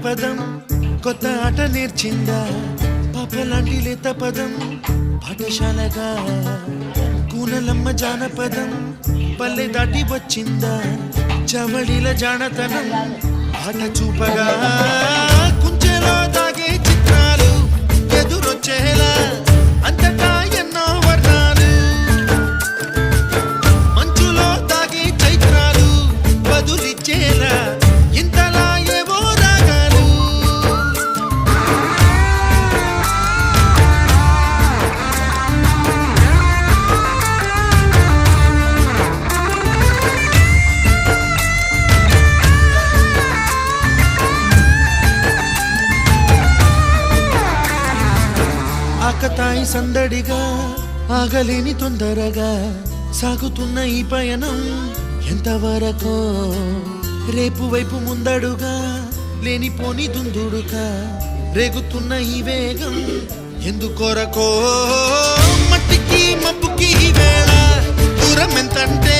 జానపదం కొత్త ఆట నేర్చిందా పాపలాంటి లేత పదం పాఠశాలగా కూనలమ్మ జానపదం పల్లె దాటి వచ్చిందా చవడిల జానతనం ఆట చూపగా కుంచెలో దాగే చిత్రాలు ఎదురొచ్చేలా అంతటా ఎన్నో వర్ణాలు మంచులో దాగే చైత్రాలు బదులిచ్చేలా ఇంతలా ఏవో రాగాలు ఆకతాయి సందడిగా ఆగలేని తొందరగా సాగుతున్న ఈ పయనం ఎంతవరకో రేపు వైపు ముందడుగా లేనిపోని దుందుడుగా రేగుతున్న ఈ వేగం ఎందుకొరకో మట్టికి మబ్బుకి ఈ వేళ దూరం ఎంతంటే